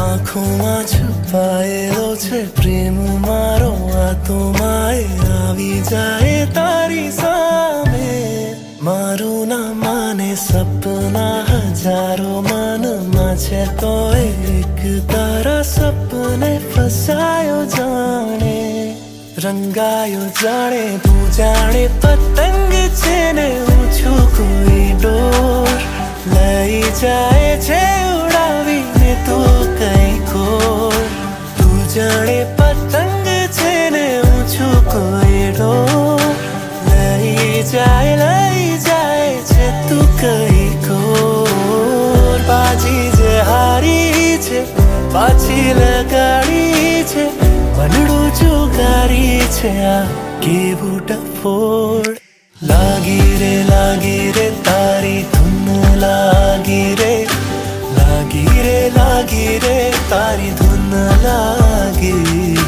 આંખોમાં છુપાયેલો છે પ્રેમ મારો, આ તો માએ આવી જાય તારી સામે. મારું ના માને સપના હજારો મનમાં છે, તો એક તારા સપને ફસાયો જાણે. રંગાયો જાણે તું જાણે પતંગ છે ને હું છું કોઈ ડોર. લઈ જાય છે ઉડાવીને તું કઈ ખોર. તું જાણે પતંગ છે ને હું છું કોઈ ડોર. લઈ જાય છે તું કઈ ખોર. બાજી જે હારી છે પાછી લગાડી છે, વનડું જુગારી છે આ કેવું ડફોડ. લાગી રે તારી ધૂન લાગી રે તારી ધૂન લાગી.